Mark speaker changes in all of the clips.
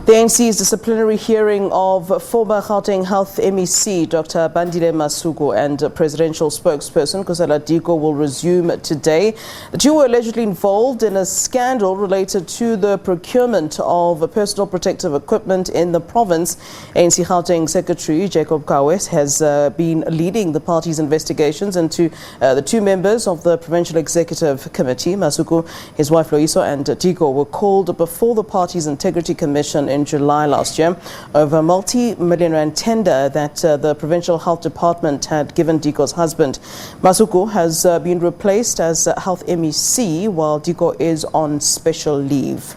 Speaker 1: The ANC's disciplinary hearing of former Gauteng Health MEC Dr. Bandile Masuku and presidential spokesperson Kaizer Kganyago will resume today. The two were allegedly involved in a scandal related to the procurement of personal protective equipment in the province. ANC Gauteng Secretary Jacob Kawes has been leading the party's investigations into the two members of the Provincial Executive Committee. Masuku, his wife Loiso and Kganyago were called before the party's Integrity Commission in July last year over a multi-million rand tender that the Provincial Health Department had given Kganyago's husband. Masuku has been replaced as Health MEC while Kganyago is on special leave.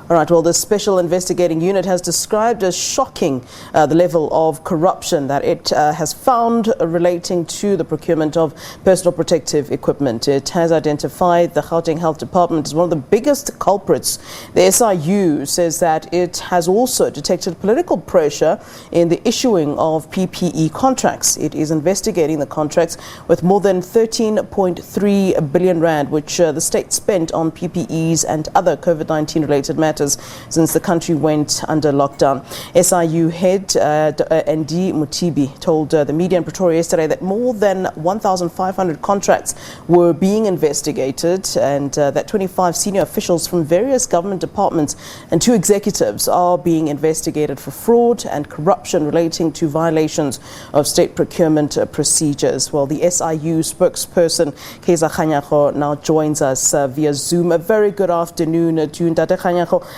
Speaker 1: All right, well, the Special Investigating Unit has described as shocking the level of corruption that it has found relating to the procurement of personal protective equipment. It has identified the Gauteng Health Department as one of the biggest culprits. The SIU says that it has also detected political pressure in the issuing of PPE contracts. It is investigating the contracts with more than 13.3 billion rand, which the state spent on PPEs and other COVID-19 related matters since the country went under lockdown. SIU head ND Mutibi told the media in Pretoria yesterday that more than 1,500 contracts were being investigated and that 25 senior officials from various government departments and 2 executives are being investigated for fraud and corruption relating to violations of state procurement procedures. Well, the SIU spokesperson Kaizer Kganyago now joins us via Zoom. A very good afternoon to Ntate Kganyago.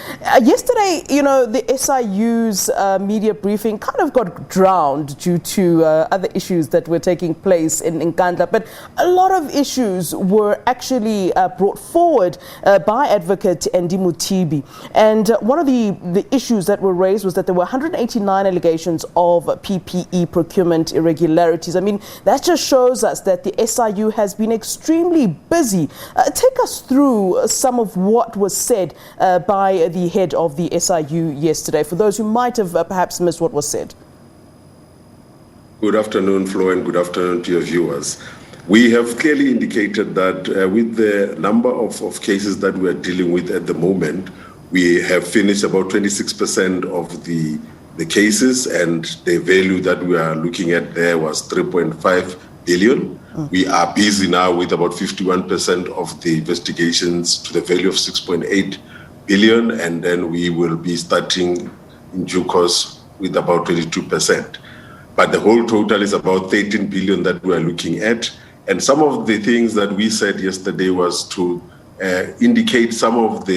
Speaker 1: Yesterday, the SIU's media briefing kind of got drowned due to other issues that were taking place in Nkandla, but a lot of issues were actually brought forward by Advocate Ndi Mutibi. And one of the issues that were raised was that there were 189 allegations of PPE procurement irregularities. I mean, that just shows us that the SIU has been extremely busy. Take us through some of what was said by the head of the SIU yesterday, for those who might have perhaps missed what was said.
Speaker 2: Good afternoon, Flo, and good afternoon to your viewers. We have clearly indicated that with the number of cases that we are dealing with at the moment, we have finished about 26% of the cases, and the value that we are looking at there was 3.5 billion. We are busy now with about 51% of the investigations to the value of 6.8 billion, and then we will be starting in due course with about 22%. But the whole total is about 13 billion that we are looking at. And some of the things that we said yesterday was to indicate some of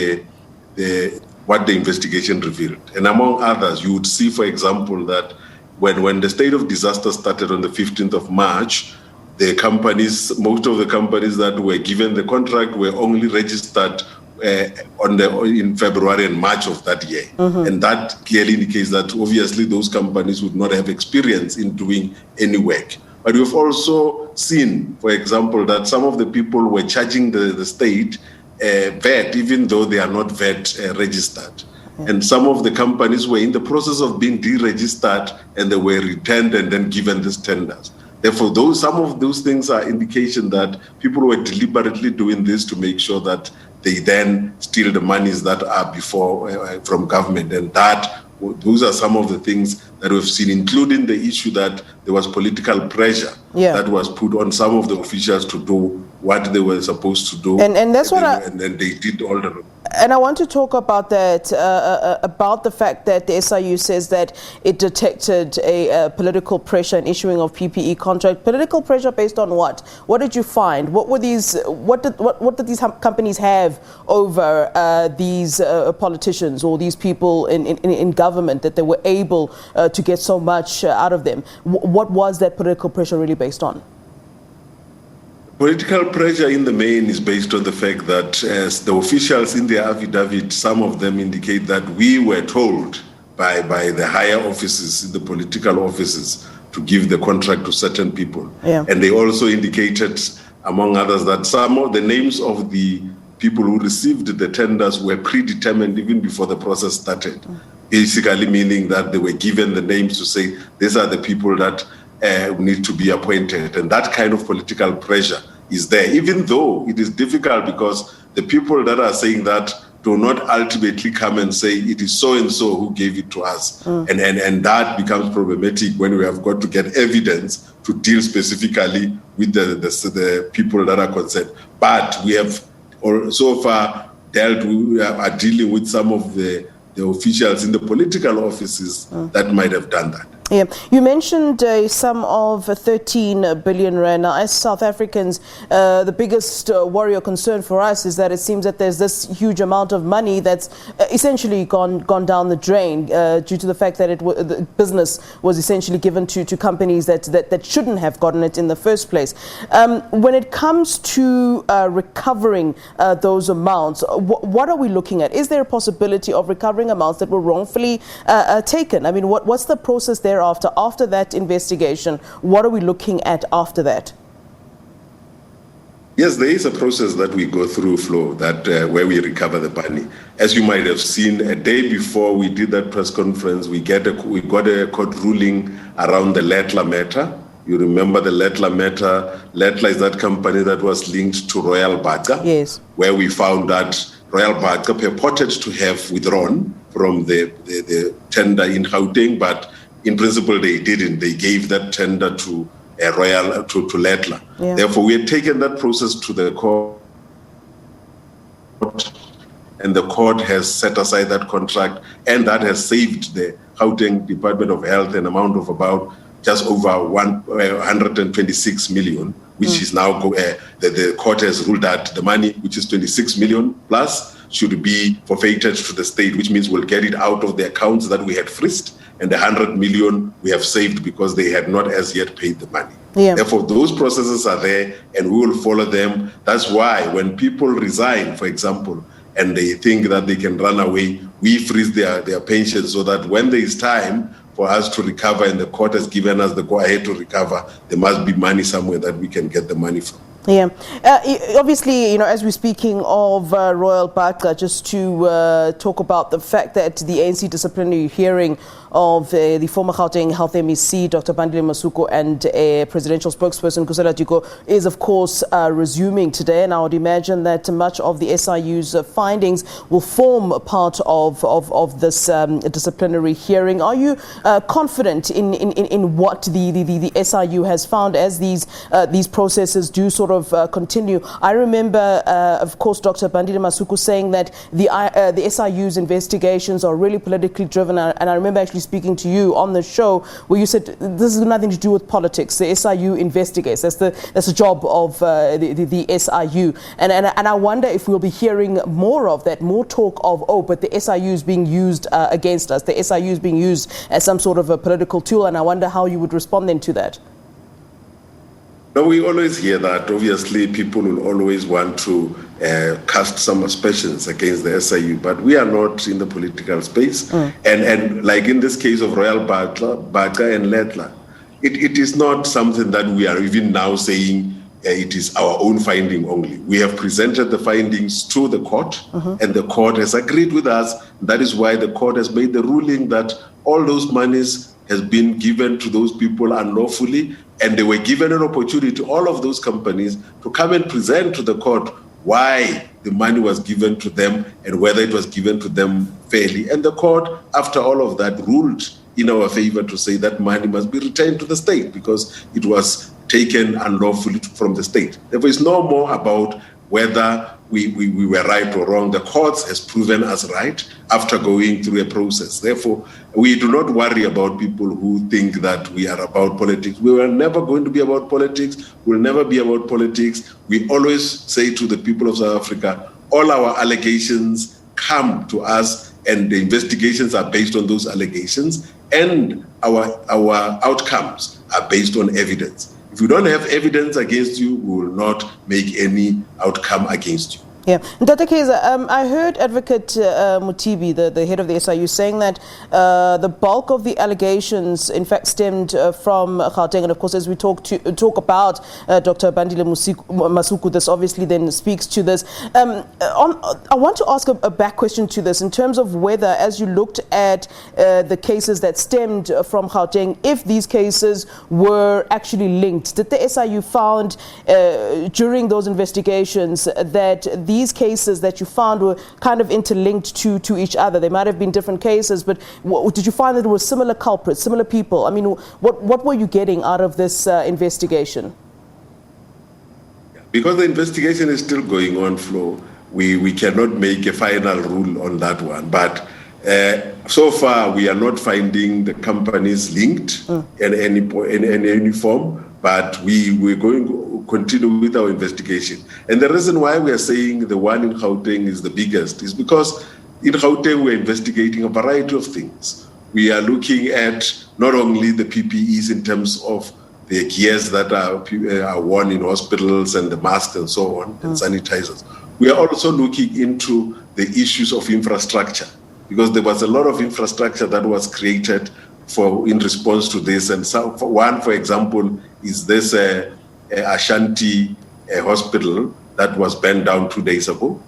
Speaker 2: what the investigation revealed. And among others, you would see, for example, that when the state of disaster started on the 15th of March, most of the companies that were given the contract were only registered in February and March of that year. And that clearly indicates that obviously those companies would not have experience in doing any work. But we've also seen, for example, that some of the people were charging the state VAT, even though they are not VAT registered. And some of the companies were in the process of being deregistered, and they were returned and then given these tenders. Therefore, some of those things are indication that people were deliberately doing this to make sure that they then steal the monies that are from government. And those are some of the things that we've seen, including the issue that there was political pressure that was put on some of the officials to do what they were supposed to do.
Speaker 1: And that's
Speaker 2: and then they did all the...
Speaker 1: And I want to talk about that, about the fact that the SIU says that it detected a political pressure in issuing of PPE contract. Political pressure based on what? What did you find? What did these companies have over these politicians or these people in government that they were able to get so much out of them? What was that political pressure really based on?
Speaker 2: Political pressure in the main is based on the fact that as the officials in their affidavit, some of them indicate that we were told by the higher offices, in the political offices, to give the contract to certain people. And they also indicated, among others, that some of the names of the people who received the tenders were predetermined even before the process started. Basically meaning that they were given the names to say, these are the people that need to be appointed. And that kind of political pressure is there, even though it is difficult because the people that are saying that do not ultimately come and say it is so-and-so who gave it to us. And that becomes problematic when we have got to get evidence to deal specifically with the people that are concerned. But we have so far we are dealing with some of the officials in the political offices that might have done that.
Speaker 1: Yeah, you mentioned a sum of 13 billion rand. Now, as South Africans, the biggest worry or concern for us is that it seems that there's this huge amount of money that's essentially gone down the drain due to the fact that the business was essentially given to companies that shouldn't have gotten it in the first place. When it comes to recovering those amounts, what are we looking at? Is there a possibility of recovering amounts that were wrongfully taken? I mean, what's the process there? After that investigation, what are we looking at after that?
Speaker 2: Yes, there is a process that we go through, Flo, that where we recover the money. As you might have seen, a day before we did that press conference, we got a court ruling around the Letla matter. You remember the Letla matter? Letla is that company that was linked to Royal Bata.
Speaker 1: Yes.
Speaker 2: Where we found that Royal Bata purported to have withdrawn from the tender in Gauteng, but in principle, they didn't. They gave that tender to Letla.
Speaker 1: Yeah.
Speaker 2: Therefore, we had taken that process to the court, and the court has set aside that contract, and that has saved the Gauteng Department of Health an amount of about just over 126 million, which is now the court has ruled that the money, which is 26 million plus, should be forfeited to the state, which means we'll get it out of the accounts that we had frised. And the 100 million we have saved because they had not as yet paid the money.
Speaker 1: Yeah.
Speaker 2: Therefore, those processes are there and we will follow them. That's why when people resign, for example, and they think that they can run away, we freeze their pensions so that when there is time for us to recover and the court has given us the go-ahead to recover, there must be money somewhere that we can get the money from.
Speaker 1: Yeah. Obviously, as we're speaking of Royal Bata, just to talk about the fact that the ANC disciplinary hearing of the former Gauteng Health MEC, Dr. Bandile Masuku, and presidential spokesperson Kaizer Kganyago is, of course, resuming today. And I would imagine that much of the SIU's findings will form a part of this disciplinary hearing. Are you confident in what the SIU has found as these processes do sort of continue? I remember, of course, Dr. Bandile Masuku saying that the SIU's investigations are really politically driven, and I remember actually speaking to you on the show where you said this has nothing to do with politics. The SIU investigates. That's the job of the SIU, and I wonder if we'll be hearing more of that, more talk of but the SIU is being used against us. The SIU is being used as some sort of a political tool, and I wonder how you would respond then to that.
Speaker 2: No, we always hear that. Obviously, people will always want to cast some aspersions against the SIU, but we are not in the political space. And like in this case of Royal Bata and Letla, it is not something that we are even now saying it is our own finding only. We have presented the findings to the court, and the court has agreed with us. That is why the court has made the ruling that all those monies has been given to those people unlawfully, and they were given an opportunity, all of those companies, to come and present to the court why the money was given to them and whether it was given to them fairly. And the court, after all of that, ruled in our favor to say that money must be returned to the state because it was taken unlawfully from the state. Therefore, it's no more about whether we were right or wrong. The courts has proven us right after going through a process. Therefore, we do not worry about people who think that we are about politics. We were never going to be about politics. We'll never be about politics. We always say to the people of South Africa, all our allegations come to us and the investigations are based on those allegations and our outcomes are based on evidence. If we don't have evidence against you, we will not make any outcome against you.
Speaker 1: Yeah. Dr. Kaizer, I heard Advocate Mutibi, the head of the SIU, saying that the bulk of the allegations, in fact, stemmed from Gauteng. And of course, as we talk about Dr. Bandile Masuku, this obviously then speaks to this. I want to ask a back question to this in terms of whether, as you looked at the cases that stemmed from Gauteng, if these cases were actually linked. Did the SIU found during those investigations that these these cases that you found were kind of interlinked to each other? They might have been different cases, but did you find that it was similar culprits, similar people? I mean, what were you getting out of this investigation?
Speaker 2: Because the investigation is still going on, Flo, we cannot make a final rule on that one. But so far, we are not finding the companies linked in any form. But we're going to continue with our investigation. And the reason why we are saying the one in Gauteng is the biggest is because in Gauteng we're investigating a variety of things. We are looking at not only the PPEs in terms of the gears that are worn in hospitals and the masks and so on, and sanitizers. We are also looking into the issues of infrastructure, because there was a lot of infrastructure that was created in response to this. And so for example, is this Ashanti hospital that was burned down 2 days ago,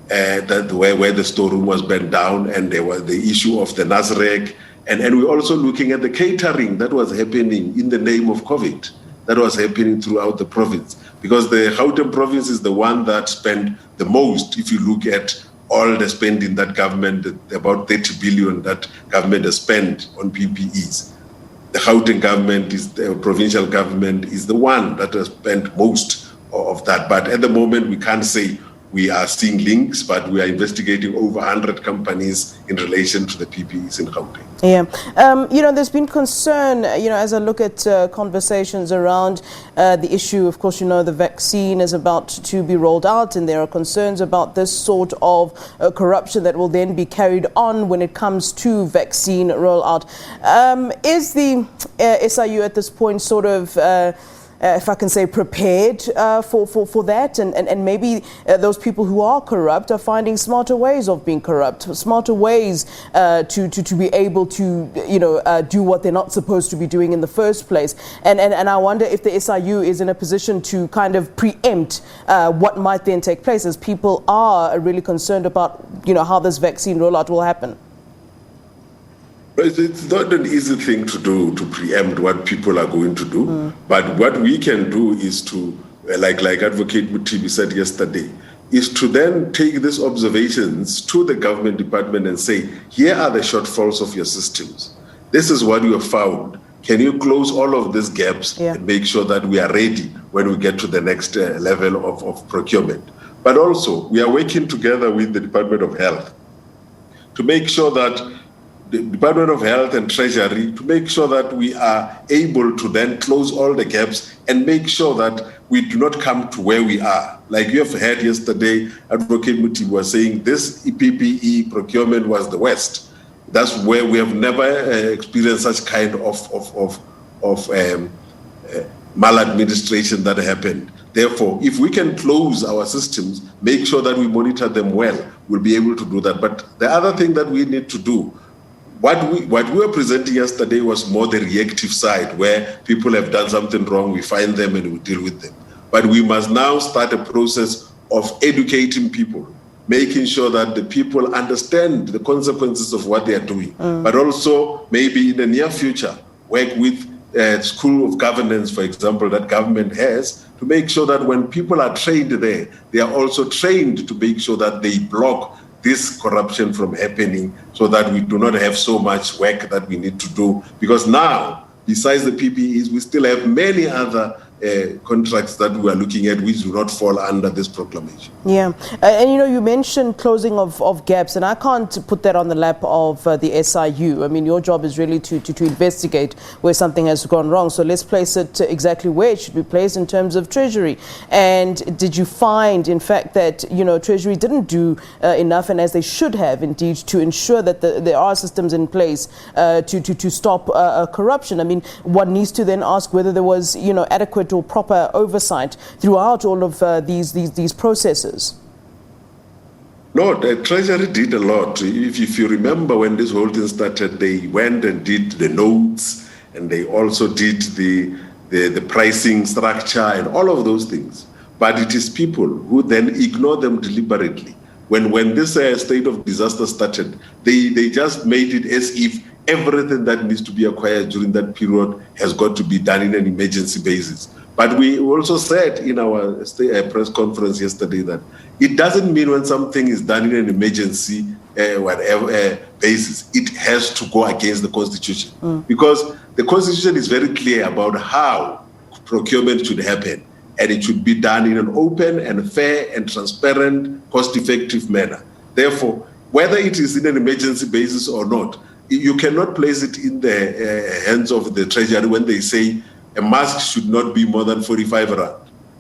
Speaker 2: where the storeroom was burned down, and there was the issue of the Nasrec. And we're also looking at the catering that was happening in the name of COVID, that was happening throughout the province. Because the Gauteng province is the one that spent the most, if you look at all the spending that government, about 30 billion that government has spent on PPEs. The Gauteng government, the provincial government is the one that has spent most of that. But at the moment, we can't say we are seeing links, but we are investigating over 100 companies in relation to the PPEs in Gauteng.
Speaker 1: Yeah. There's been concern, as I look at conversations around the issue. Of course, the vaccine is about to be rolled out, and there are concerns about this sort of corruption that will then be carried on when it comes to vaccine rollout. Is the SIU at this point sort of if I can say, prepared for that, and maybe those people who are corrupt are finding smarter ways of being corrupt, smarter ways to be able to do what they're not supposed to be doing in the first place. And I wonder if the SIU is in a position to kind of preempt what might then take place, as people are really concerned about how this vaccine rollout will happen.
Speaker 2: It's not an easy thing to do, to preempt what people are going to do. But what we can do is to, like Advocate Mutibi said yesterday, is to then take these observations to the government department and say, here are the shortfalls of your systems. This is what you have found. Can you close all of these gaps and make sure that we are ready when we get to the next level of procurement? But also, we are working together with the Department of Health to make sure that the Department of Health and Treasury, to make sure that we are able to then close all the gaps and make sure that we do not come to where we are. Like you have heard yesterday, Advocate Muti was saying this PPE procurement was the West. That's where we have never experienced such kind of maladministration that happened. Therefore, if we can close our systems, make sure that we monitor them well, we'll be able to do that. But the other thing that we need to do, what we were presenting yesterday was more the reactive side, where people have done something wrong, we find them and we deal with them. But we must now start a process of educating people, making sure that the people understand the consequences of what they are doing. But also, maybe in the near future, work with School of Governance, for example, that government has, to make sure that when people are trained there, they are also trained to make sure that they block this corruption from happening, so that we do not have so much work that we need to do. Because now, besides the PPEs, we still have many other contracts that we are looking at which do not fall under this proclamation.
Speaker 1: Yeah, and you mentioned closing of gaps, and I can't put that on the lap of the SIU. I mean, your job is really to investigate where something has gone wrong. So let's place it exactly where it should be placed in terms of Treasury. And did you find, in fact, that Treasury didn't do enough, and as they should have, indeed, to ensure that there are systems in place to stop corruption? I mean, one needs to then ask whether there was adequate or proper oversight throughout all of these processes.
Speaker 2: No, the Treasury did a lot. If you remember when this whole thing started, they went and did the notes, and they also did the pricing structure and all of those things. But it is people who then ignore them deliberately. When this state of disaster started, they just made it as if everything that needs to be acquired during that period has got to be done in an emergency basis. But we also said in our press conference yesterday that it doesn't mean when something is done in an emergency basis, it has to go against the Constitution. Because the Constitution is very clear about how procurement should happen, and it should be done in an open and fair and transparent, cost-effective manner. Therefore, whether it is in an emergency basis or not, you cannot place it in the hands of the Treasury when they say a mask should not be more than 45 rand.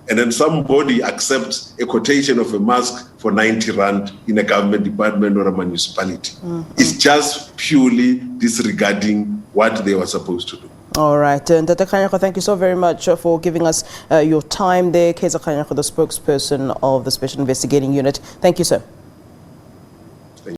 Speaker 2: And then somebody accepts a quotation of a mask for 90 rand in a government department or a municipality. It's just purely disregarding what they were supposed to do.
Speaker 1: All right. And Dr. Kganyago, thank you so very much for giving us your time there. Kaizer Kganyago, the spokesperson of the Special Investigating Unit. Thank you, sir.